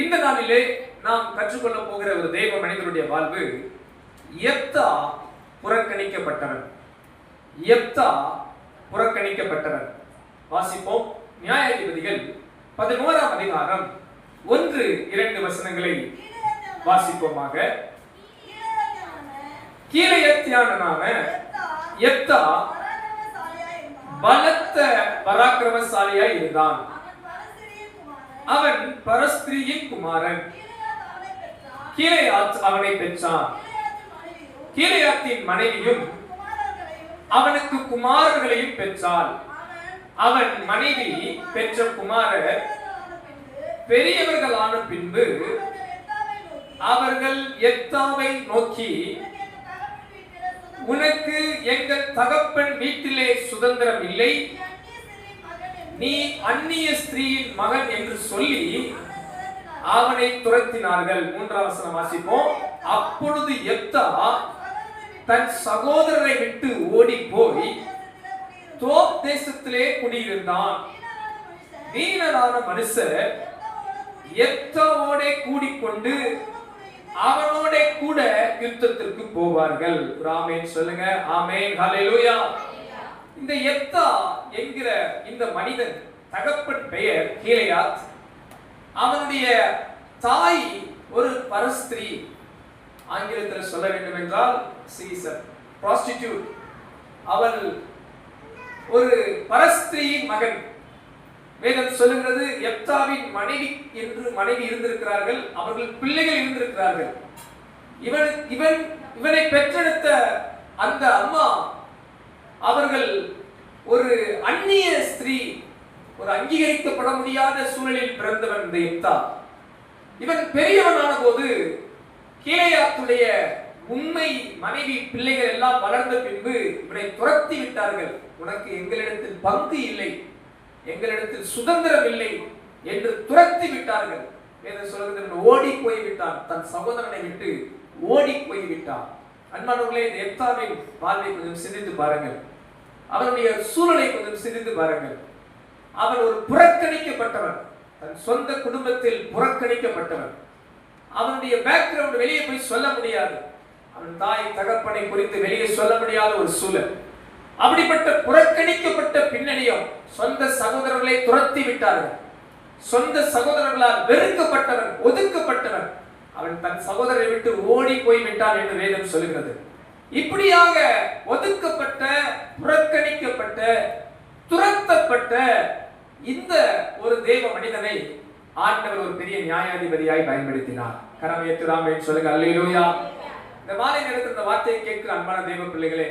இந்த நாளிலே நாம் கற்றுக்கொள்ள போகிற ஒரு தேவ மனிதனுடைய வாழ்வு யெப்தா புறக்கணிக்கப்பட்டவன். யெப்தா புறக்கணிக்கப்பட்டவன். வாசிப்போம். நியாயாதிபதிகள் 11ஆம் அதிகாரம் 1-2 வசனங்களை வாசிப்போமாக. கீலேயாத்தியனான யெப்தா பலத்த பராக்கிரமசாலியாய் இருந்தான். அவன் பரஸ்திரியின் குமாரன். கீலேயாத் அவனை பெற்றான். கீலேயாத்தின் மனைவியும் அவனுக்கு குமாரர்களையும் பெற்றாள். அவன் மனைவி பெற்ற குமாரர் பெரியவர்களான பின்பு அவர்கள் யெப்தாவை நோக்கி, உனக்கு எங்கள் தகப்பன் வீட்டிலே சுதந்திரம் இல்லை, நீ அந்நிய ஸ்திரீயின் மகன் என்று சொல்லி அவனை துரத்தினார்கள். 3ஆம் வசனம் வாசிப்போம். அப்பொழுது யெப்தா தன் சகோதரரை விட்டு ஓடி போய் தோப் தேசத்திலே குடியிருந்தான். தீனரான மனுஷர் யெப்தாவோட கூடிக்கொண்டு அவனோட கூட யுத்தத்திற்கு போவார்கள். ஆமென் சொல்லுங்க. ஆமென். ஹல்லேலூயா. இந்த யெப்தா என்கிற இந்த மனிதன் தகப்பன் பெயர் கீலேயாத். அவனுடைய தாய் ஒரு பரஸ்திரி. ஆங்கிலத்தில் சொல்ல வேண்டும் என்றால் she is a prostitute. அவள் ஒரு பரஸ்திரியின் மகன். வேதம் சொல்லுகிறது யெப்தாவின் மனைவி என்று மனைவி இருந்திருக்கிறார்கள், அவர்கள் பிள்ளைகள் இருந்திருக்கிறார்கள். இவனை பெற்றெடுத்த அந்த அம்மா அவர்கள் ஒரு அந்நிய ஸ்திரீ, ஒரு அங்கீகரிக்கப்பட முடியாத சூழலில் பிறந்தவன் இந்த யெப்தா. இவன் பெரியவனான போது கீலேயாத்துடைய உண்மை மனைவி பிள்ளைகள் எல்லாம் வளர்ந்த பின்பு இவனை துரத்தி விட்டார்கள். உனக்கு எங்களிடத்தில் பங்கு இல்லை, எங்களிடத்தில் சுதந்திரம் இல்லை என்று துரத்தி விட்டார்கள். வேதம் சொல்கிறது ஓடி போய்விட்டான். தன் சகோதரனை விட்டு ஓடி போய்விட்டான். அன்பானவர்களே, இந்த யெப்தாவின் வாழ்வை கொஞ்சம் சிந்தித்து பாருங்கள். அவனுடைய சூழலை கொஞ்சம் சிந்தித்து பாருங்கள். அவன் ஒரு புறக்கணிக்கப்பட்டவன், தன் சொந்த குடும்பத்தில் புறக்கணிக்கப்பட்டவன். அவனுடைய பேக்ரவுண்ட் வெளியே போய் சொல்ல முடியாது. அவன் தாய் தகப்பனை குறித்து வெளியே சொல்ல முடியாத ஒரு சூழல். அப்படிப்பட்ட புறக்கணிக்கப்பட்ட பின்னணியும் சொந்த சகோதரர்களை துரத்தி விட்டார்கள். சொந்த சகோதரர்களால் வெறுக்கப்பட்டவன், ஒதுக்கப்பட்டவன். அவன் தன் சகோதரரை விட்டு ஓடி போய் விட்டான் என்று வேதம் சொல்கிறது. இப்படியாக ஒதுக்கப்பட்ட, புறக்கணிக்கப்பட்ட, துரத்தப்பட்ட இந்த ஒரு தேவ மனிதனை ஆண்டவர் ஒரு பெரிய நியாயாதிபதியாய் பயன்படுத்தினார். கரம் ஏற்றுராமேன் சொல்லுங்க. அல்லேலூயா. இந்த மாலை நேரத்தில் இந்த வார்த்தையை கேட்கிற அன்பான தேவ பிள்ளைகளே,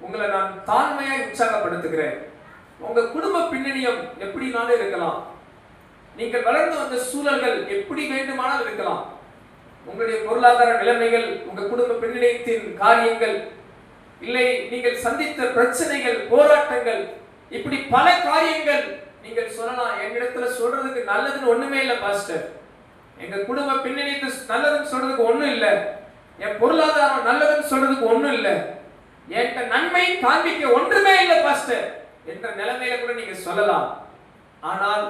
உங்களை நான் தாழ்மையாய் உற்சாகப்படுத்துகிறேன். உங்க குடும்ப பின்னணியம் எப்படினாலும் இருக்கலாம், நீங்கள் வளர்ந்து வந்த சூழல்கள் எப்படி வேண்டுமானால் இருக்கலாம், உங்களுடைய பொருளாதார நிலைமைகள், உங்க குடும்ப பின்னணியத்தின் காரியங்கள், இல்லை நீங்கள் சந்தித்த பிரச்சனைகள், போராட்டங்கள், இப்படி பல காரியங்கள் நீங்கள் சொல்லலாம். என்னிடத்துல சொல்றதுக்கு நல்லதுன்னு ஒண்ணுமே இல்லை பாஸ்டர், எங்க குடும்ப பின்னணியத்தை நல்லதுன்னு சொல்றதுக்கு ஒண்ணும் இல்லை, என் பொருளாதாரம் நல்லதுன்னு சொல்றதுக்கு ஒண்ணும் இல்லை, என்கிட்ட நன்மை காண்பிக்க ஒன்றுமே இல்லை பாஸ்டர் என்ற நிலைமையில கூட நீங்க சொல்லலாம். ஆனால்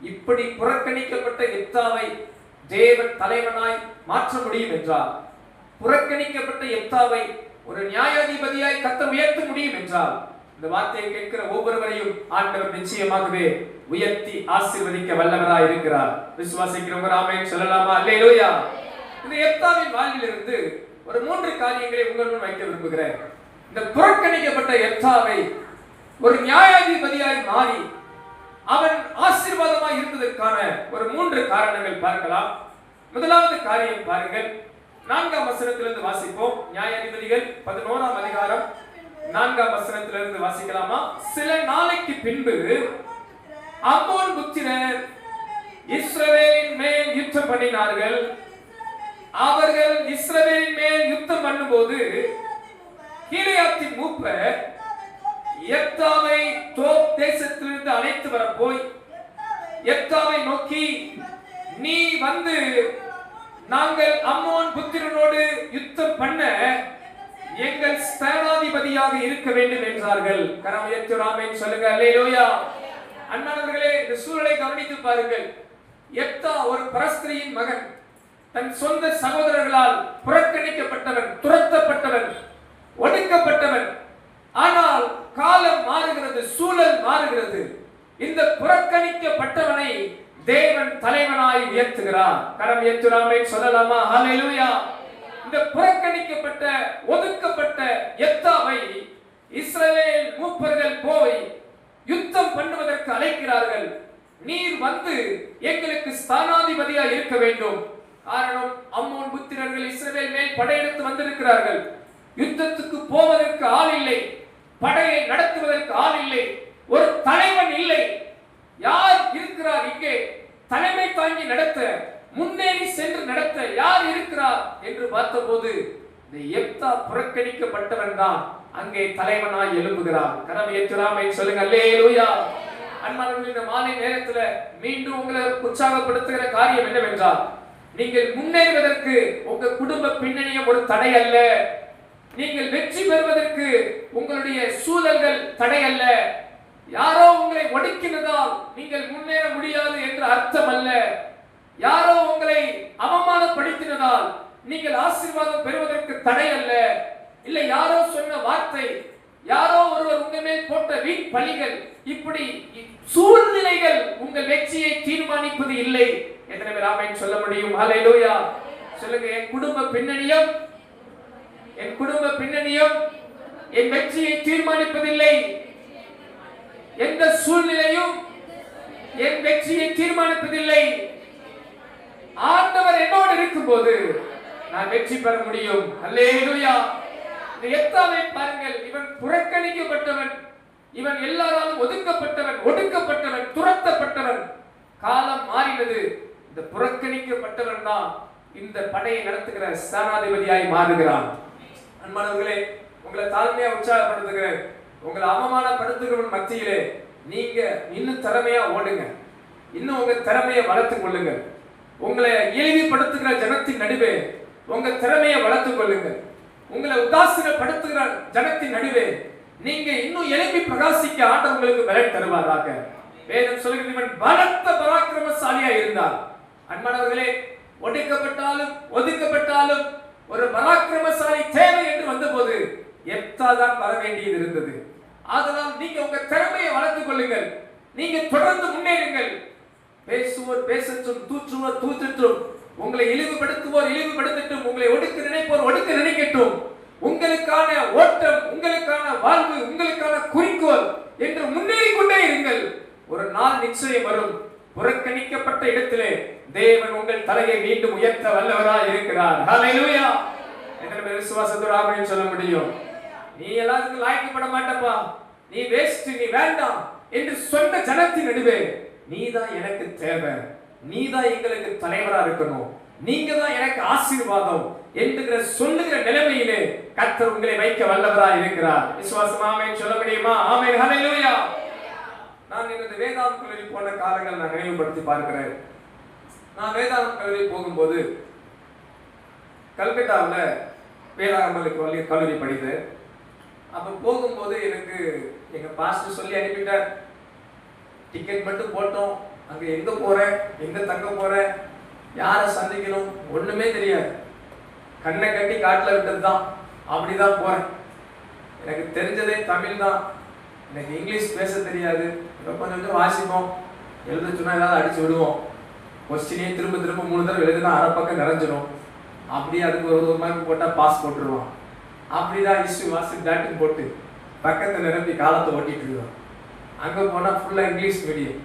இப்படி புறக்கணிக்கப்பட்ட யெப்தாவை தேவன் தலைவனாய் மாற்ற முடியும் என்றால், புறக்கணிக்கப்பட்ட யெப்தாவை ஒரு நியாயாதிபதியாய் கர்த்தர் உயர்த்த முடியும் என்றால், இந்த வார்த்தையை கேட்கிற ஒவ்வொருவரையும் ஆண்டவர் நிச்சயமாகவே உயர்த்தி ஆசீர்வதிக்க வல்லவராய் இருக்கிறார். விசுவாசிக்கிறவங்க ஆமென் சொல்லலாமா? அல்லேலூயா. இந்த யெப்தாவின் வாழ்விலிருந்து ஒரு 3 காரியங்களை உங்களுடன் வைக்க விரும்புகிறேன். இந்த புறக்கணிக்கப்பட்ட யெப்தாவை ஒரு நியாயாதிபதியாய் மாறி அவன் ஆசீர்வாதமாய் இருந்ததற்கான ஒரு 3 காரணங்கள் பார்க்கலாம். முதலாவது காரியம் பாருங்கள், 4ஆம் வசனத்திலிருந்து வாசிப்போம். நியாயாதிபதிகள் 11ஆம் அதிகாரம் 4ஆம் வசனத்திலிருந்து வாசிக்கலாமா? சில நாளைக்கு பின்பு அம்மோன் புத்திரர் இஸ்ரவேலின் மேல் யுத்தம் பண்ணினார்கள். அவர்கள் இஸ்ரவேலின் மேல் யுத்தம் பண்ணும்போது கீலேயாத்தின் மூப்பர் யெப்தாவை தோப் தேசத்திலிருந்து அழைத்து வர போய் யெப்தாவை நோக்கி, நீ வந்து நாங்கள் அம்மோன் புத்திரனோடு யுத்தம் பண்ண எங்கள் ஸ்தானாதிபதியாக இருக்க வேண்டும் என்றார்கள். கரம் ஏற்று ஆமென் சொல்லுங்க. அல்லேலூயா. அன்பானவர்களே, இந்த சூழலை கவனித்து பாருங்கள். எப்தா ஒரு பரஸ்திரியின் மகன், தன் சொந்த சகோதரர்களால் புறக்கணிக்கப்பட்டவன், துரத்தப்பட்டவன், ஒடுக்கப்பட்டவன். ஆனால் காலம் மாறுகிறது, சூழல் மாறுகிறது. இந்த புறக்கணிக்கப்பட்டவனை தேவன் தலைவனாய் உயர்த்துகிறார். கரம் ஏற்றுராமே சொல்லலாமா? ஹல்லேலூயா. இந்த புறக்கணிக்கப்பட்ட, ஒதுக்கப்பட்ட எப்தாவை இஸ்ரவேல் மூப்பர்கள் போய் யுத்தம் பண்ணுவதற்கு அழைக்கிறார்கள். நீர் வந்து எங்களுக்கு ஸ்தானாதிபதியா இருக்க வேண்டும். காரணம், அம்மோன் புத்திரர்கள் இஸ்ரவேல் மேல் படையெடுத்து வந்திருக்கிறார்கள். யுத்தத்துக்கு போவதற்கு ஆள் இல்லை, படையை நடத்துவதற்கு ஆள் இல்லை, ஒரு தலைவன் இல்லை. யார் இருக்கிறார் இங்கே தலைமை தாங்கி நடத்த, முன்னேறி சென்று நடத்த யார் இருக்கிறார் என்று பார்த்தபோது இந்த எப்தா புறக்கணிக்கப்பட்டவன் தான் அங்கே தலைவனாய் எழும்புகிறான். கரம் ஏற்றுராமை சொல்லுங்க அல்லேலூயா. அன்பானவர்களே, இந்த மாலை நேரத்துல மீண்டும் உங்களை உற்சாகப்படுத்துகிற காரியம் என்னவென்றால், நீங்கள் முன்னேறுவதற்கு உங்க குடும்ப பின்னணியும் ஒரு தடை அல்ல. நீங்கள் வெற்றி பெறுவதற்கு உங்களுடைய சூழல்கள் தடை அல்ல. யாரோ உங்களை ஒடுக்கினதால் நீங்கள் முன்னேற முடியாது என்று அர்த்தம் அல்ல. யாரோ உங்களை அவமானப்படுத்தினதால் நீங்கள் ஆசீர்வாதம் பெறுவதற்கு தடை அல்ல. இல்லை, யாரோ சொன்ன வார்த்தை, யாரோ ஒருவர் உங்க மேல் போட்ட வீண் பழிகள், இப்படி சூழ்நிலைகள் உங்கள் வெற்றியை தீர்மானிப்பது இல்லை. எத்தனை பேர் ஆமென் சொல்ல முடியும்? ஹல்லேலூயா சொல்லுங்க. என் குடும்ப பின்னணியும் என் வெற்றியை தீர்மானிப்பதில்லை. எந்த சூழ்நிலையும் என் வெற்றியை தீர்மானிப்பதில்லை. ஆண்டவர் என்னோடு இருக்கும்போது நான் வெற்றி பெற முடியும். அல்லேலூயா. இந்த எப்தாவை பாருங்கள். இவன் புறக்கணிக்கப்பட்டவன், இவன் எல்லாராலும் ஒதுக்கப்பட்டவன், ஒடுக்கப்பட்டவன், துரத்தப்பட்டவன். காலம் மாறினது. இந்த புறக்கணிக்கப்பட்டவன் தான் இந்த படையை நடத்துகிற சேனாதிபதியாய் மாறுகிறான். அன்பானவர்களே, உங்களை தாழ்மையா உற்சாகப்படுத்துகிறேன். உங்களை அவமானப்படுத்துகிறவன் மத்தியிலே நீங்க இன்னும் திறமையா ஓடுங்க. இன்னும் உங்க திறமையை வளர்த்துக் கொள்ளுங்க. உங்களை இழிவுபடுத்துகிற ஜனத்தின் நடுவே உங்க திறமையை வளர்த்துக் கொள்ளுங்க. உங்களை உதாசீனப்படுத்துகிற ஜனத்தின் நடுவே நீங்க இன்னும் எழுப்பி பிரகாசிக்க ஆண்டவர் உங்களுக்கு பலன் தருவாராக. வேதம் சொல்கிறது, இவன் பலத்த பராக்கிரமசாலியா இருந்தார். அன்பானவர்களே, ஒடுக்கப்பட்டாலும் ஒதுக்கப்பட்டாலும் ஒரு பராக்கிரமசாலி தேவை என்று வந்தபோது எப்தா தான் வர வேண்டியது இருந்தது. அதனால் நீங்க உங்க திறமையை வளர்த்துக் கொள்ளுங்கள். நீங்க தொடர்ந்து முன்னேறுங்கள். பேசுவோர் பேசட்டும், தூற்றுவோர் தூற்றட்டும், உங்களை இழிவுபடுத்துவோர் இழிவுபடுத்தட்டும், உங்களை ஒடுக்க நினைப்போர் ஒடுக்க நினைக்கட்டும். உங்களுக்கான ஓட்டம், உங்களுக்கான வாழ்வு, உங்களுக்கான குறிக்கோள் என்று முன்னேறி கொண்டே இருங்கள். ஒரு நாள் நிச்சயம் வரும். புறக்கணிக்கப்பட்ட இடத்திலே தேவன் உங்கள் தலையை மீண்டும் உயர்த்த வல்லவராய் இருக்கிறார். ஹல்லேலூயா. எத்தனை விசுவாசத்தோட ஆமென் சொல்ல முடியும்? நீ எல்லாத்துக்கும் லாய்க்கப்பட மாட்டப்பா, நீ வேஸ்ட், நீ வேண்டாம் என்று சொன்ன ஜனத்தின் நடுவே நீதான் எனக்கு தேவை, நீதான் எங்களுக்கு தலைவரா இருக்கணும், நீங்க தான் எனக்கு ஆசீர்வாதம் என்கிற சொல்லுகிற நிலைமையிலே கர்த்தர் உங்களை வைக்க வல்லவராய் இருக்கிறார். விசுவாசமா ஆமென் சொல்ல முடியுமா? ஆமென். ஹல்லேலூயா. நான் இந்த வேதாந்த கல்லூரி போன காலங்கள் நான் நினைவுபடுத்தி பார்க்கிறேன். நான் வேதாந்த கல்லூரி போகும்போது கல்கட்டாவில் வேதாந்த கல்லூரி படித்தேன். அப்போ போகும்போது எனக்கு எங்கள் பாஸ்டர் சொல்லி அனுப்பிட்டார், டிக்கெட் மட்டும் போட்டோம், அங்கே எங்கே போகிறேன், எங்கே தங்க போகிறேன், யாரை சந்திக்கணும் ஒன்றுமே தெரியாது. கண்ணை கட்டி காட்டில் விட்டது தான், அப்படி தான் போகிறேன். எனக்கு தெரிஞ்சதே தமிழ் தான், எனக்கு இங்கிலீஷ் பேச தெரியாது. கொஞ்சம் கொஞ்சம் வாசிப்போம், எழுத சொன்னால் ஏதாவது அடித்து விடுவோம். கொஸ்டினே திரும்ப திரும்ப 3 தடவை எழுதுனா அரை பக்கம் நிறைஞ்சிடும். அப்படியே அதுக்கு ஒரு மார்க் போட்டால் பாஸ் போட்டுருவோம். அப்படிதான் இஷ்யூ வாசி டாட்டுன்னு போட்டு பக்கத்தில் நிரம்பி காலத்தை ஓட்டிட்டு இருக்கோம். அங்கே போனால் ஃபுல்லாக இங்கிலீஷ் மீடியம்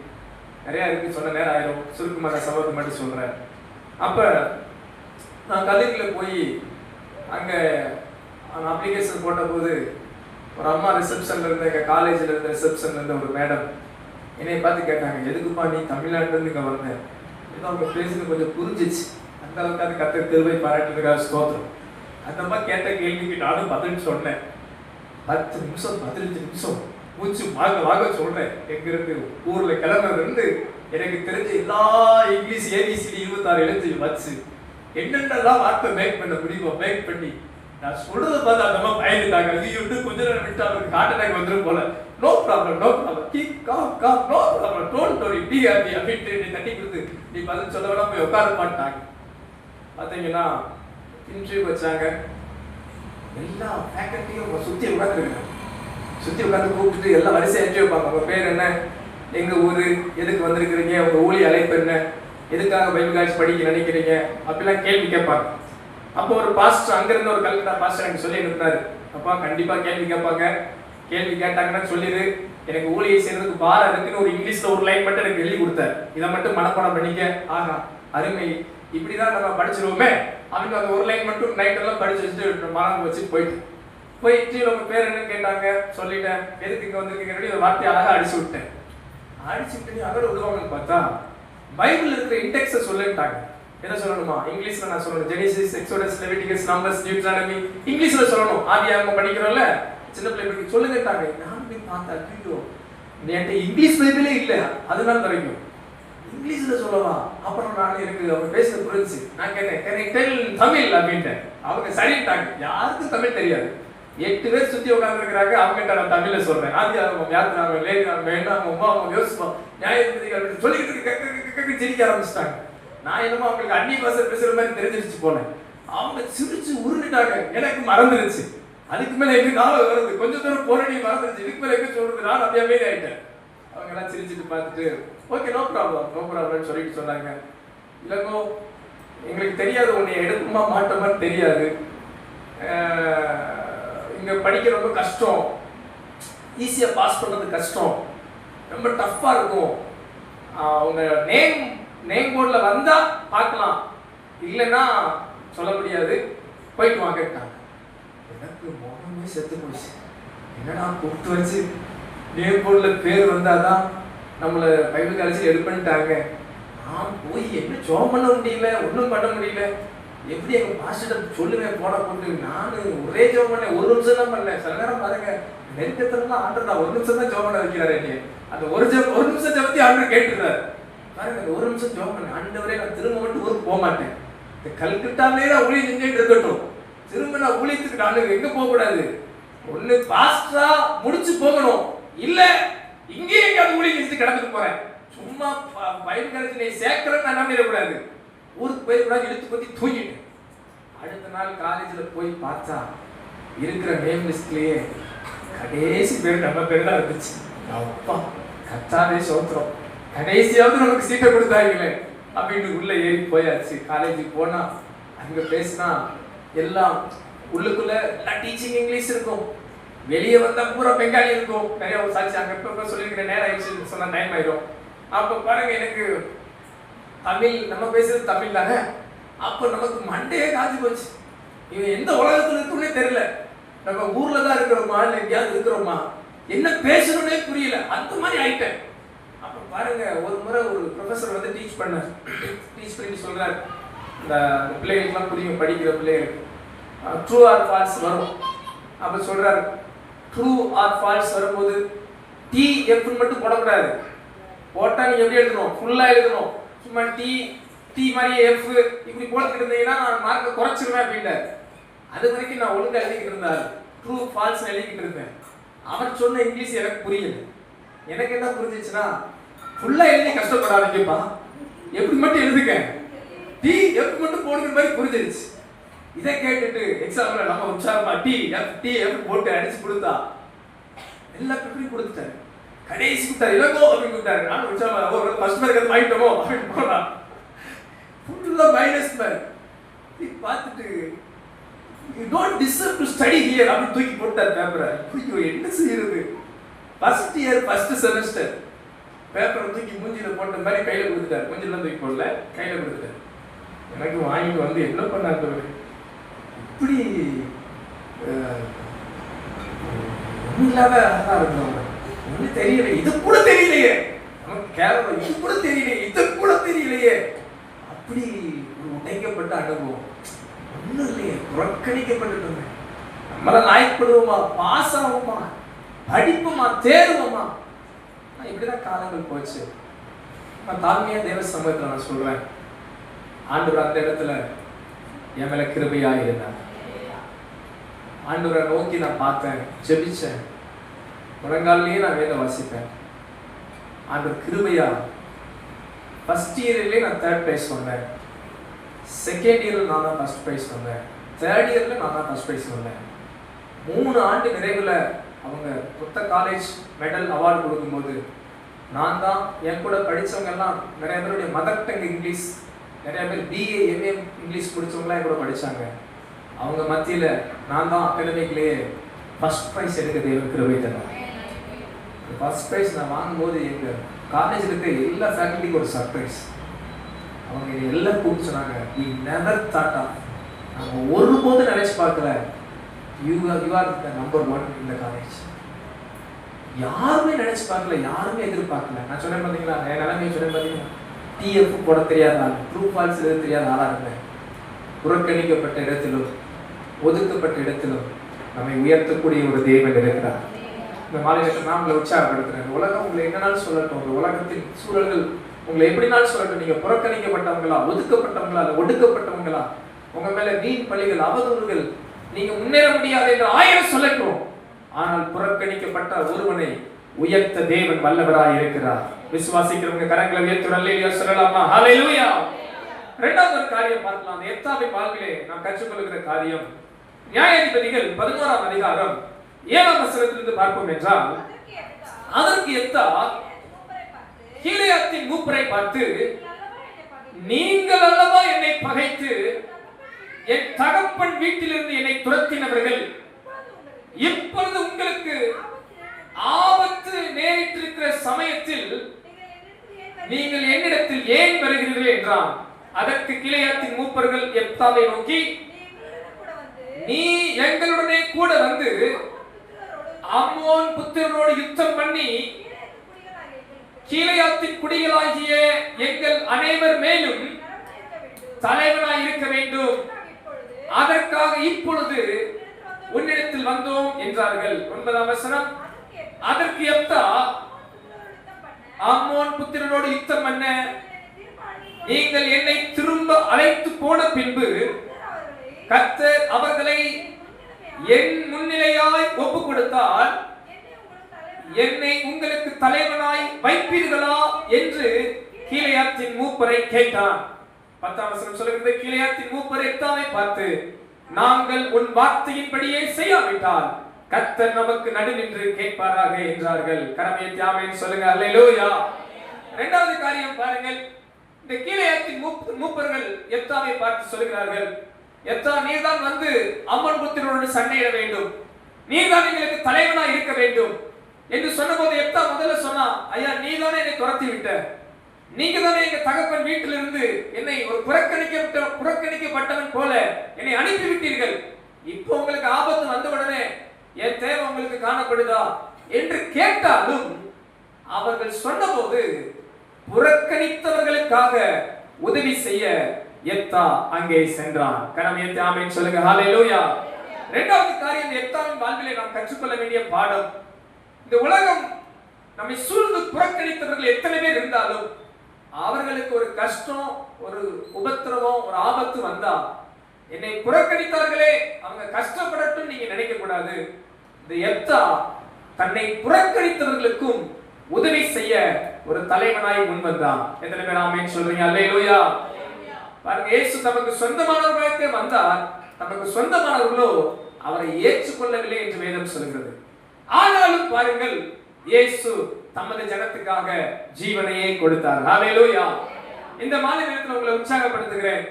நிறையா இருக்குது, சொன்ன நேரம் ஆயிரும். சுருக்கமாக சபத்தை மட்டும் சொல்கிறேன். அப்போ நான் கல்லூரியில் போய் அங்கே அப்ளிகேஷன் போட்டபோது ஒரு அம்மா ரிசப்ஷனில் இருந்த, எங்கள் காலேஜில் இருந்த ரிசப்ஷனில் இருந்த ஒரு மேடம் என்னை பார்த்து கேட்டாங்க, எதுக்குப்பா நீ தமிழ்நாட்டிலேருந்து இங்கே வந்தேன்? ஏதோ அவங்க பேசுறது கொஞ்சம் புரிஞ்சிச்சு. அந்த அளவுக்கு அது கர்த்தர் கிருபை பாராட்டுறதுக்காக ஸ்தோத்திரம். அந்த அம்மா கேட்ட கேள்விக்கு நானும் பதில் சொன்னேன். 10 நிமிஷம் 15 நிமிஷம் மூச்சு வாங்க சொல்றேன். எங்கிருந்து ஊர்ல கிளம்புறது எனக்கு தெரிஞ்ச எல்லா இங்கிலீஷ் ஏபிசிடி 26 எழுத்து வச்சு என்னென்னலாம் வார்த்தை மேக் பண்ண முடியுமோ மேக் பண்ணி நான் சொல்றதை பார்த்து அந்த அம்மா பயந்துட்டாங்க. இது விட்டு கொஞ்ச நேரம் விட்டு அவருக்கு ஹார்ட் அட்டாக் வந்துடும் போல no problem no problem keep calm calm no problem don't worry be happy அப்படின்ட்டு நீ தட்டி கொடுத்து நீ பதில் சொல்ல வேணா போய் உட்கார மாட்டாங்க. பார்த்தீங்கன்னா இன்டர்வியூ வச்சாங்க. எல்லா ஃபேக்கல்ட்டியும் சுற்றி உட்காந்துருக்காங்க. சுற்றி உட்காந்து கூப்பிட்டு எல்லாம் வரிசை இன்டர்வியூ வைப்பாங்க. உங்கள் பேர் என்ன, எங்கள் ஊர், எதுக்கு வந்திருக்கிறீங்க, உங்கள் ஊழிய அழைப்பு என்ன, எதுக்காக பைபிள் காலேஜ் படிக்க நினைக்கிறீங்க, அப்படிலாம் கேள்வி கேட்பாங்க. அப்போ ஒரு பாஸ்டர், அங்கிருந்து ஒரு கல்கட்டா பாஸ்டர் எனக்கு சொல்லி இருந்தாரு, அப்பா கண்டிப்பாக கேள்வி கேட்பாங்க, கேள்வி கேட்டாங்கன்னா சொல்லிடு, எனக்கு ஊழியை செய்யறதுக்கு பாரம் இருக்குன்னு ஒரு இங்கிலீஷ்ல ஒரு லைன் மட்டும் எனக்கு எழுதி கொடுத்தாரு. இதை மட்டும் மனப்பாடம் பண்ணிக்க. ஆகா அருமை, இப்படிதான் நம்ம படிச்சிருவோமே அவங்க அந்த ஒரு லைன் மட்டும் நைட் எல்லாம் படிச்சு வச்சுட்டு மனம் வச்சு போயிட்டு உங்க பேர் என்னன்னு கேட்டாங்க. சொல்லிட்டேன். எதுக்கு இங்க வந்திருக்கீங்க, ஒரு வார்த்தையை அழகா அடிச்சு விட்டேன். அடிச்சு விட்டு அகட விடுவாங்கன்னு பார்த்தா பைபிள் இருக்கிற இண்டெக்ஸை சொல்லிட்டாங்க. என்ன சொல்லணுமா, இங்கிலீஷ்ல நான் சொல்லணும். ஜெனிசிஸ், எக்ஸோடஸ், லெவிட்டிகஸ், நம்பர்ஸ், நியூட்ரானமி இங்கிலீஷ்ல சொல்லணும். ஆதியாகமம் படிக்கிறோம்ல சின்ன பிள்ளைகளுக்கு சொல்லுங்கட்டாங்க. நான் போய் பார்த்தா ஐயோ என்கிட்ட இங்கிலீஷ் பைபிளே இல்லை, அதனால வரைக்கும் இங்கிலீஷ்ல சொல்லவா. அப்புறம் நான் எனக்கு அவங்க பேசுறது புரிஞ்சு நான் கேட்டேன் தமிழ் அப்படின்ட்டேன். அவங்க சரிட்டாங்க. யாருக்கும் தமிழ் தெரியாது. 8 பேர் சுத்தி உட்கார்ந்துருக்கிறாங்க. அவங்ககிட்ட நான் தமிழ்ல சொல்றேன். ஆதியாகமம், யாத்திராகமம், லேவியராகமம், வேண்டாகமம், உபாகமம், யோசுவா, நியாயாதிபதிகள் சொல்லிக்கிட்டு சிரிக்க ஆரம்பிச்சிட்டாங்க. நான் என்னமோ அவங்களுக்கு அந்நிய பாஷை பேசுற மாதிரி தெரிஞ்சிருச்சு போனேன். அவங்க சிரிச்சு உருண்டுட்டாங்க. எனக்கு மறந்துருச்சு. அதுக்கு மேல எப்படி நாள் வருது, கொஞ்சம் தூரம் போராடி மறந்துருச்சு. இதுக்கு மேல எப்படி சொல்றது, நான் அப்படியே அமைதி ஆயிட்டேன். அவங்க எல்லாம் சிரிச்சுட்டு பார்த்துட்டு ஓகே நோ ப்ராப்ளம் சொல்லிட்டு சொன்னாங்க. இல்லைங்கோ எங்களுக்கு தெரியாது, உன்னை எடுக்குமா மாட்டோமான்னு தெரியாது. இங்க படிக்க ரொம்ப கஷ்டம், ஈஸியா பாஸ் பண்றது கஷ்டம், ரொம்ப டஃப்பா இருக்கும். உங்க நேம் போர்ட்ல வந்தா பார்க்கலாம், இல்லைன்னா சொல்ல முடியாது, போயிட்டு வாங்கிட்டாங்க. எனக்கு மோகமே செத்து போச்சு. என்னடா கூப்பிட்டு வச்சு நேம் போர்ட்ல பேர் வந்தாதான் நம்மளை பைபிள் காலேஜில் எடுப்பண்ட்டாங்க. நான் போய் என்ன ஜோம் பண்ண முடியல, ஒன்றும் பண்ண முடியல. எப்படி எங்க பாஸ்டர் சொல்லுவேன் போட போட்டு நான் ஒரே ஜோம் பண்ணேன். 1 நிமிஷம் தான் பண்ணேன். சில நேரம் பாருங்க நெருக்கத்துல ஆண்டர் நான் 1 நிமிஷம் தான் ஜோம் பண்ண வைக்கிறாரு. என்னைய அந்த ஒரு நிமிஷம் ஜபத்தி ஆண்டர் கேட்டுறாரு. பாருங்க அந்த 1 நிமிஷம் ஜோம் பண்ணேன். ஆண்டவரே நான் திரும்ப மட்டும் ஊருக்கு போக மாட்டேன். இந்த கல்கட்டாலே நான் ஊழியம் செஞ்சுட்டு இருக்கட்டும். திரும்ப நான் ஊழியத்துக்கு நான் எங்க போக கூடாது. ஒண்ணு பாஸ்டரா முடிச்சு போகணும், இல்ல இங்கே எங்கேயாவது ஊழியம் செஞ்சு கிடந்துட்டு போறேன். சும்மா பைபிள் காலேஜில் சேர்க்கிறேன்னு நான் நம்பிடக்கூடாது. ஊருக்கு போயிடக்கூடாது, இழுத்து பத்தி தூங்கிட்டேன். அடுத்த நாள் காலேஜில் போய் பார்த்தா இருக்கிற நேம் லிஸ்ட்லயே கடைசி பேர் நம்ம பேர் தான் இருந்துச்சு. அப்பா கத்தாவே சோத்திரம், கடைசியாவது நமக்கு சீட்டை கொடுத்தாங்களே அப்படின்னு உள்ள ஏறி போயாச்சு. காலேஜுக்கு போனா அங்க பேசினா எல்லாம் உள்ளுக்குள்ள எல்லாம் டீச்சிங் இங்கிலீஷ் இருக்கும், வெளியே வந்தா பூரா பெங்காலி இருக்கும். நிறைய ஒரு சாட்சி அங்க இப்ப சொல்லியிருக்கிற நேரம் ஆயிடுச்சு சொன்னா டைம் ஆயிடும். அப்ப பாருங்க எனக்கு தமிழ் நம்ம பேசுறது தமிழ் தானே. அப்ப நமக்கு மண்டையே காஞ்சி போச்சு. இவன் எந்த உலகத்துல இருக்குன்னே தெரியல. நம்ம ஊர்ல தான் இருக்கிறோமா இல்ல எங்கேயாவது இருக்கிறோமா, என்ன பேசணும்னே புரியல. அந்த மாதிரி ஆயிட்டேன். அப்ப பாருங்க ஒரு முறை ஒரு ப்ரொஃபஸர் வந்து டீச் பண்ணி சொல்றாரு, இந்த பிள்ளைகளுக்குலாம் புரியும், படிக்கிற பிள்ளைகளுக்கு ட்ரூ ஆர் ஃபால்ஸ் வரும். அப்ப சொல்றாரு ட்ரூ ஆர் ஃபால்ஸ் வரும்போது டி எஃப் மட்டும் போடக்கூடாது. போட்டா நீங்க எப்படி எழுதணும், ஃபுல்லா எழுதணும். சும்மா டி மாதிரி எஃப் இப்படி போட்டுக்கிட்டு இருந்தீங்கன்னா நான் மார்க்கை குறைச்சிருவேன் அப்படின்ட்டாரு. அது வரைக்கும் நான் ஒழுங்கா எழுதிக்கிட்டு இருந்தாரு, ட்ரூ ஃபால்ஸ் எழுதிக்கிட்டு இருந்தேன். அவர் சொன்ன இங்கிலீஷ் எனக்கு புரியல. எனக்கு என்ன புரிஞ்சிச்சுன்னா, ஃபுல்லா எழுதி கஷ்டப்படாதீங்கப்பா, எப்படி மட்டும் எழுதுங்க, டி எஃப் மட்டும் போடுற மாதிரி புரிஞ்சிருச்சு. இதை கேட்டுட்டு எக்ஸாம்ல நம்ம உற்சாகமா டி எஃப் போட்டு அடிச்சு கொடுத்தா எல்லா பேப்பரையும் கொடுத்துட்டாரு. கடைசி கொடுத்தாரு இலங்கோ அப்படின்னு கொடுத்தாரு. நான் உற்சாகமா ஒரு ஃபர்ஸ்ட் மார்க் அது வாங்கிட்டோமோ அப்படின்னு போனா ஃபுல்லா மைனஸ் மார்க். பார்த்துட்டு you don't deserve to study here அப்படி தூக்கி போட்டார் பேப்பரை. ஐயோ என்ன செய்யறது, ஃபர்ஸ்ட் இயர் ஃபர்ஸ்ட் செமஸ்டர் பேப்பரை தூக்கி மூஞ்சில போட்ட மாதிரி கையில கொடுத்துட்டாரு. மூஞ்சில தூக்கி போடல, கையில கொடுத்துட்டாரு. எனக்கு வாங்கிட்டு வந்து என்ன பண்ணாரு, இப்படி இல்லாத இருக்கணும், ஒன்றும் தெரியல, இது கூட தெரியலையே, நமக்கு கேவலம் இது கூட தெரியலையே, இது கூட தெரியலையே, அப்படி ஒரு உடைக்கப்பட்ட அனுபவம். ஒன்றும் இல்லையே, புறக்கணிக்கப்பட்டு நம்மள நாய்ப்படுவோமா, பாஸ் ஆகுமா, படிப்புமா, தேர்வுமா. இப்படிதான் காலங்கள் போச்சு. நான் தாழ்மையா தேவ சமூகத்தில் நான் சொல்றேன், ஆண்டவர் அந்த இடத்துல என் மேல கிருபையா இருந்தார். ஆண்டவரை நோக்கி நான் பார்த்தேன், ஜெபிச்சேன். முழங்காலிலேயே நான் வேதம் வாசிப்பேன். ஆண்டவர் கிருபையா ஃபர்ஸ்ட் இயர்லேயே நான் 3rd பிரைஸ் வந்தேன், 2nd இயரில் நான் தான் ஃபர்ஸ்ட் பிரைஸ் வந்தேன், 3rd இயரில் நான் தான் ஃபர்ஸ்ட் பிரைஸ் வந்தேன். 3 ஆண்டு நிறைவில் அவங்க மொத்த காலேஜ் மெடல் அவார்டு கொடுக்கும்போது நான் தான், என் கூட படித்தவங்கெல்லாம் நிறைய பேருடைய மதர் டங் இங்கிலீஷ், நிறைய பேர் பிஏ எம்ஏ இங்கிலீஷ் முடித்தவங்களாம் என் கூட படித்தாங்க. அவங்க மத்தியில் நான் தான் அகாடமிக்லேயே ஃபர்ஸ்ட் ப்ரைஸ் எடுக்க தேவன் கிருபை தந்தார். ஃபர்ஸ்ட் ப்ரைஸ் நான் வாங்கும்போது எங்கள் காலேஜில் இருக்க எல்லா ஃபேக்கல்ட்டிக்கும் ஒரு சர்ப்ரைஸ். அவங்க எல்லாம் கூப்பிட்டு சொன்னாங்க, வி நெவர் தாட் ஆஃப், நாங்கள் ஒருபோது நினைச்சு பார்க்கல, யூ ஆர் த நம்பர் 1 இந்த காலேஜ். யாருமே நினைச்சு பார்க்கல, யாருமே எதிர்பார்க்கல. நான் சொன்னேன் பார்த்தீங்களா, என் நிலைமையை சொன்னேன் பார்த்தீங்கன்னா, டிஎஃப் போட தெரியாத ஆள், ட்ரூ ஃபால்ஸ் எது தெரியாத ஆளாக இருந்தேன். புறக்கணிக்கப்பட்ட இடத்திலும் ஒதுக்கப்பட்ட இடத்திலும் நம்மை உயர்த்தக்கூடிய ஒரு தேவன் இருக்கிறார். இந்த மாநிலத்தில் நான் உங்களை உற்சாகப்படுத்துறேன். உலகம் உங்களை என்னன்னாலும் சொல்லட்டும், உங்கள் உலகத்தின் சூழல்கள் உங்களை எப்படினாலும் சொல்லட்டும், நீங்க புறக்கணிக்கப்பட்டவங்களா, ஒதுக்கப்பட்டவங்களா, இல்லை ஒடுக்கப்பட்டவங்களா, உங்க மேல வீண் பழிகள், அவதூறுகள், நீங்க முன்னேற முடியாது என்று 1000 சொல்லட்டும், ஆனால் புறக்கணிக்கப்பட்ட ஒருவனை உயர்த்த தேவன் வல்லவராய் இருக்கிறார். விசுவாசிக்கிறவங்க கரங்களை உயர்த்தி அல்லேலூயா சொல்லலாமா? ஹல்லேலூயா. இரண்டாவது ஒரு காரியம் பார்க்கலாம். எத்தாவின் வாழ்விலே நாம் கற்றுக்கொள்கிற காரியம், நியாயாதிபதிகள் 11ஆம் அதிகாரம் 7ஆம் வசனத்திலிருந்து பார்ப்போம் என்றால், அதற்கு எத்தா கீலேயாத்தின் மூப்பரை பார்த்து, நீங்கள் அல்லவா என்னை பகைத்து என் தகப்பன் வீட்டிலிருந்து என்னை துரத்தினவர்கள், இப்பொழுது உங்களுக்கு ஆபத்து நேரிட்டிருக்கிற சமயத்தில் நீங்கள் என்னிடத்தில் ஏன் வருகிறீர்கள் என்றான். அதற்கு கீலேயாத்தின் மூப்பர்கள் எப்தாவை நோக்கி, நீ எங்களுடனே கூட வந்து அம்மோன் புத்திரரோடு யுத்தம் பண்ணி கீலேயாத்தின் குடிகளாகிய எங்கள் அனைவர் மேலும் தலைவனாய் இருக்க வேண்டும், அதற்காக இப்பொழுது உன்னிடத்தில் வந்தோம் என்றார்கள். 9ஆம் வசனம், அதற்கு எப்தா அம்மோன் புத்திரரோடு யுத்தம் பண்ண நீங்கள் என்னை திரும்ப அழைத்து போன பின்பு கர்த்தர் அவர்களை என் முன்னிலையாய் ஒப்பு கொடுத்தால் என்னை உங்களுக்கு தலைவனாய் வைப்பீர்களா என்று கீலேயாத்தின் மூப்பரை கேட்டான். 10ஆம் வசனம் சொல்கிறது, கீலேயாத்தின் மூப்பர் எப்தாவை பார்த்து, நாங்கள் உன் வார்த்தையின்படியே செய்யாவிட்டால் கர்த்தர் நமக்கு நடுநின்று கேட்பாராக என்றார்கள். கரமையை ஆமென் சொல்லுங்க, அல்லேலூயா. இரண்டாவது காரியம் பாருங்கள், இந்த கீலேயாத்தின் மூப்பர்கள் எப்தாவை பார்த்து சொல்கிறார்கள், எத்தா நீர்தான் வந்து அம்மன் புத்திரரோடு சண்டையிட வேண்டும், நீர்தான் எங்களுக்கு தலைவனாய் இருக்க வேண்டும் என்று சொன்னபோது எப்தா முதல்ல சொன்னா, ஐயா நீதானே என்னை துரத்தி விட்ட, நீங்க தானே எங்க தகப்பன் வீட்டிலிருந்து என்னை ஒரு புறக்கணிக்கப்பட்டவன் போல என்னை அனுப்பி விட்டீர்கள், இப்போ உங்களுக்கு ஆபத்து வந்த உடனே என் தேவை உங்களுக்கு காணப்படுதா என்று கேட்டாலும் அவர்கள் சொன்னபோது புறக்கணித்தவர்களுக்காக உதவி செய்ய எப்தா அங்கே சென்றான். கரமையை ஆமென் சொல்லுங்க, ஹல்லேலூயா. இரண்டாவது காரியம் எப்தாவின் வாழ்விலே நாம் கற்றுக்கொள்ள வேண்டிய பாடம், இந்த உலகம் நம்மை சூழ்ந்து புறக்கணித்தவர்கள் எத்தனை பேர் இருந்தாலும் அவர்களுக்கு ஒரு கஷ்டம், ஒரு உபத்திரவம், ஒரு ஆபத்து வந்தா என்னை புறக்கணித்தார்களே அவங்க கஷ்டப்படட்டும் நீங்க நினைக்க கூடாது. இந்த எப்தா தன்னை புறக்கணித்தவர்களுக்கும் உதவி செய்ய ஒரு தலைவனாய் முன் வந்தான். எத்தனை பேர் ஆமென் சொல்றீங்க? அல்லேலூயா. பாருங்க, இயேசு தமக்கு சொந்தமானவர்களுக்கு வந்தார், தமக்கு சொந்தமானவர்களோ அவரை ஏற்றுக்கொள்ளவில்லை என்று வேதம் சொல்கிறது. ஆனாலும் பாருங்கள், இயேசு தமது ஜனத்துக்காக ஜீவனையே கொடுத்தார். ஹல்லேலூயா. இந்த மாலை நேரத்தில் உங்களை உற்சாகப்படுத்துகிறேன்,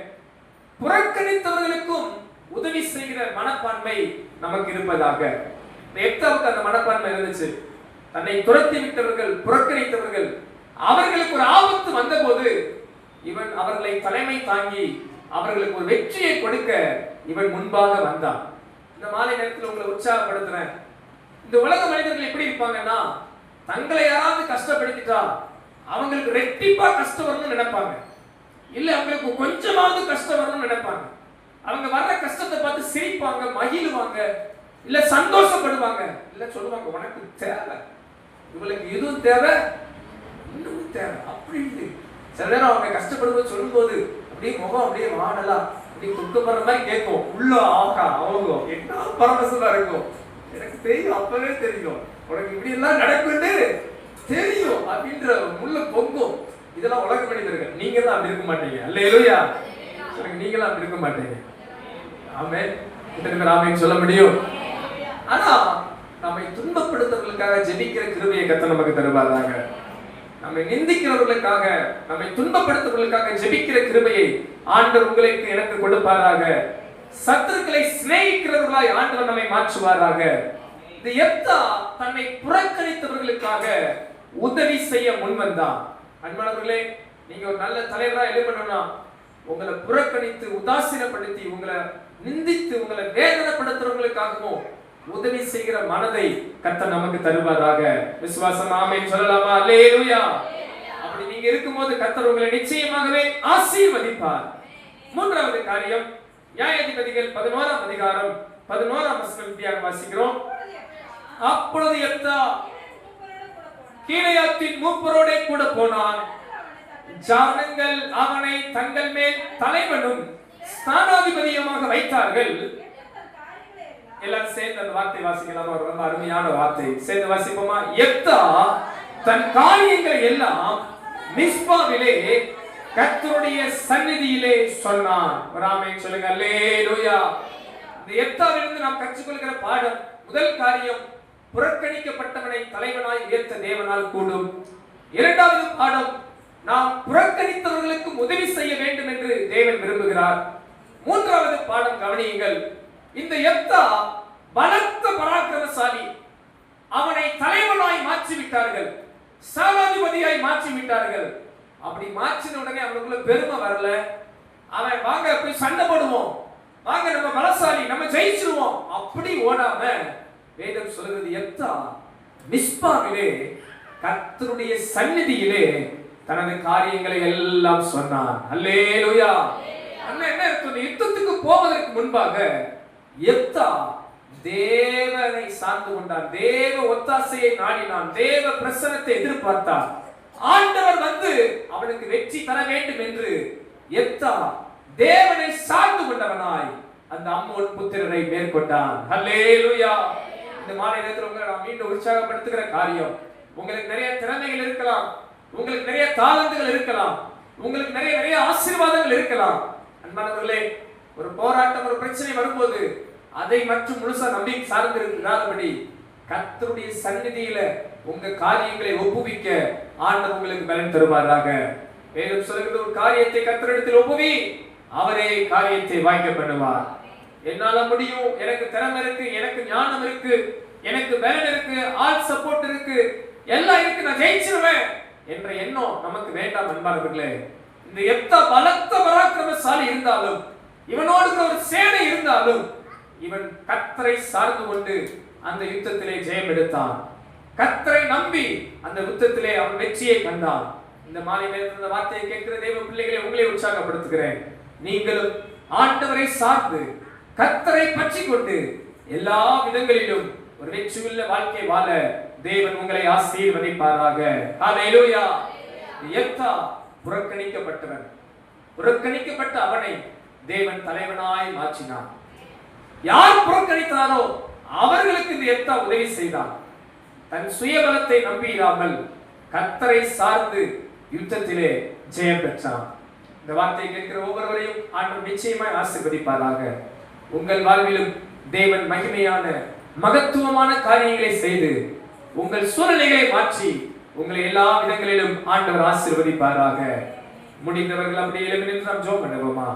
புறக்கணித்தவர்களுக்கும் உதவி செய்கிற மனப்பான்மை நமக்கு இருப்பதாக. எப்தாவுக்கு அந்த மனப்பான்மை இருந்துச்சு. தன்னை துரத்தி விட்டவர்கள், புறக்கணித்தவர்கள், அவர்களுக்கு ஒரு ஆபத்து வந்தபோது இவன் அவர்களை தலைமை தாங்கி அவர்களுக்கு ஒரு வெற்றியை கொடுக்க இவன் முன்பாக வந்தான். இந்த மாலை நேரத்தில் உங்களை உற்சாகப்படுத்துறேன், இந்த உலக மனிதர்கள் எப்படி இருப்பாங்கன்னா, தங்களை யாராவது கஷ்டப்படுத்திட்டா அவங்களுக்கு ரெட்டிப்பா கஷ்டம் வரும்னு நினைப்பாங்க, இல்ல அவங்களுக்கு கொஞ்சமாவது கஷ்டம் வரும்னு நினைப்பாங்க. அவங்க வர்ற கஷ்டத்தை பார்த்து சிரிப்பாங்க, மகிழுவாங்க, இல்ல சந்தோஷப்படுவாங்க, இல்ல சொல்லுவாங்க உனக்கு தேவை, இவளுக்கு இதுவும் தேவை, இன்னும் தேவை அப்படின்னு. சில நேரம் அவங்க கஷ்டப்படும்போது சொல்லும்போது அப்படியே முகம் அப்படியே வாடலா அப்படி துக்கப்படுற மாதிரி கேட்கும், உள்ள ஆகா அவங்க என்ன பரமசமா இருக்கும். எனக்கு தெரியும், அப்பவே தெரியும் உனக்கு இப்படி எல்லாம் நடக்குன்னு தெரியும் அப்படின்ற முள்ள பொங்கும். இதெல்லாம் உலக மனிதர்கள். நீங்க தான் அப்படி இருக்க மாட்டீங்க. அல்லேலூயா. நீங்களும் அப்படி இருக்க மாட்டீங்க. ஆமென். எத்தனை பேர் ஆமென் சொல்ல முடியும்? ஆனா நம்மை துன்பப்படுத்துறவர்களுக்காக ஜெபிக்கிற கிருபையை கர்த்தர் நமக்கு தருவாராக. நம்மை நிந்திக்கிறவர்களுக்காக, நம்மை துன்பப்படுத்துறவர்களுக்காக ஜெபிக்கிற கிருபையை ஆண்டவர் உங்களுக்கு எனக்கு கொடுப்பாராக. சத்துருக்களை சிநேகிக்கிறவர்களாய் ஆண்டவர் நம்மை மாற்றுவாராக. இந்த யெப்தா தன்னை புறக்கணித்தவர்களுக்காக உதவி செய்ய முன்வந்தான். அன்பானவர்களே, நீங்க ஒரு நல்ல தலைவரா எழுப்பணும்னா உங்களை புறக்கணித்து உதாசீனப்படுத்தி உங்களை நிந்தித்து உங்களை வேதனைப்படுத்துறவங்களுக்காகவும் உதவி செய்கிற மனதை கர்த்தர் நமக்கு தருவாராக. விசுவாசம் ஆமென் சொல்லலாமா? அல்லேலூயா. அப்படி நீங்க இருக்கும்போது கர்த்தர் உங்களை நிச்சயமாகவே ஆசீர்வதிப்பார். மூன்றாவது காரியம், நியாயாதிபதிகள் 11ஆம் அதிகாரம் 11ஆம் வசனம் வாசிக்கிறோம். அப்பொழுது யெப்தா கீலேயாத்தின் மூப்பரோடே கூட போனான். ஜனங்கள் அவனை தங்கள் மேல் தலைவனும் ஸ்தானாதிபதியுமாக வைத்தார்கள். எல்லாரும் சேர்ந்து அந்த வார்த்தை வாசிக்கலாமா? ரொம்ப அருமையான வார்த்தை. சேர்ந்து வாசிப்போமா? யெப்தா தன் காரியங்களை எல்லாம் மிஸ்பாவிலே கர்த்தருடைய சந்நிதியிலே சொன்னான். ஆமென் சொல்லுங்க. அல்லேலூயா. இந்த யெப்தாவிலிருந்து நாம் கற்றுக்கொள்கிற பாடம், முதல் காரியம், புறக்கணிக்கப்பட்டவனை தலைவனாய் உயர்த்த தேவனால் கூடும். இரண்டாவது பாடம், நாம் புறக்கணித்தவர்களுக்கு உதவி செய்ய வேண்டும் என்று தேவன் விரும்புகிறார். மூன்றாவது பாடம் கவனியுங்கள். இந்த யெப்தா பலத்த பராக்கிரமசாலி. அவனை தலைவனாய் மாற்றி விட்டார்கள், ஸ்தானாதிபதியாய் மாற்றி விட்டார்கள். அப்படி மாற்றின உடனே அவனுக்குள்ள பெருமை வரல. அவன் வாங்க போய் சண்டை போடுவோம், வாங்க நம்ம பலசாலி, நம்ம ஜெயிச்சிருவோம் அப்படி ஓடாம வேதம் சொல்கிறது, யெப்தா மிஸ்பாவிலே கர்த்தருடைய சந்நிதியிலே தனது காரியங்களை எல்லாம் சொன்னான். அல்லேலூயா. அண்ணா என்ன அர்த்தம்? யுத்தத்துக்கு போவதற்கு முன்பாக யெப்தா தேவனை சார்ந்து கொண்டான், தேவ ஒத்தாசையை நாடினான், தேவ பிரசன்னத்தை எதிர்பார்த்தான். ஆண்டவர் வந்து அவனுக்கு வெற்றி தர வேண்டும் என்று யெப்தா தேவனை சார்ந்து கொண்டவனாய் அந்த அம்மோன் புத்திரரை மேற்கொண்டான். அல்லேலூயா. இந்த மாலை நேரத்தில் உங்களை நான் மீண்டும் உற்சாகப்படுத்துகிற காரியம், உங்களுக்கு நிறைய திறமைகள் இருக்கலாம், உங்களுக்கு நிறைய தாளந்துகள் இருக்கலாம், உங்களுக்கு நிறைய ஆசீர்வாதங்கள் இருக்கலாம். அன்பானவர்களே, ஒரு போராட்டம், ஒரு பிரச்சனை வரும்போது அதை மற்றும் முழுசா நம்பி சார்ந்து இருக்கிறாதபடி கர்த்தருடைய சந்நிதியில உங்க காரியங்களை ஒப்புவிக்க ஆண்டவர் உங்களுக்கு பலன் தருவாராக. வேதம் சொல்லுகிறது, ஒரு காரியத்தை கர்த்தரிடத்தில் ஒப்புவி, அவரே காரியத்தை வாய்க்க பண்ணுவார். என்னால முடியும், எனக்கு திறமை இருக்கு, எனக்கு ஞானம் இருக்கு, எனக்கு பலன் இருக்கு, ஆல் சப்போர்ட் இருக்கு, எல்லாம் இருக்கு, நான் ஜெயிச்சிருவேன் என்ற எண்ணம் நமக்கு வேண்டாம். அன்பானவர்களே, இந்த யெப்தா பலத்த பராக்கிரமசாலி இருந்தாலும், இவனோடு ஒரு சேனை இருந்தாலும், இவன் கர்த்தரை சார்ந்து கொண்டு அந்த யுத்தத்திலே ஜெயம் எடுத்தான். கர்த்தரை நம்பி அந்த யுத்தத்திலே அவன் வெற்றியை கண்டான். இந்த மாலை நேரத்தில் இந்த வார்த்தையை கேட்கிற தேவ பிள்ளைகளை உங்களை உற்சாகப்படுத்துகிறேன். நீங்களும் ஆண்டவரை சார்ந்து கர்த்தரை பற்றிக் கொண்டு எல்லா விதங்களிலும் ஒரு வெற்றியுள்ள வாழ்க்கை வாழ தேவன் உங்களை ஆசீர்வதிப்பாராக. ஹல்லேலூயா. யெப்தா புறக்கணிக்கப்பட்டவன், புறக்கணிக்கப்பட்ட அவனை தேவன் தலைவனாய் மாற்றினான். யார் புறக்கணித்தாரோ அவர்களுக்கு இந்த யெப்தா உதவி செய்தான். தன் சுயபலத்தை நம்பியிராமல் கர்த்தரை சார்ந்து யுத்தத்திலே ஜெயம் பெற்றான். இந்த வார்த்தையை கேட்கிற ஒவ்வொருவரையும் ஆண்டவர் நிச்சயமாய் ஆசீர்வதிப்பாராக. உங்கள் வாழ்விலும் தேவன் மகிமையான மகத்துவமான காரியங்களை செய்து உங்கள் சூழ்நிலைகளை மாற்றி உங்களை எல்லா விதங்களிலும் ஆண்டவர் ஆசீர்வதிப்பாராக. முடிந்தவர்கள் அப்படியே எழுந்து நின்று நாம் ஜெபம் பண்ணுவோமா?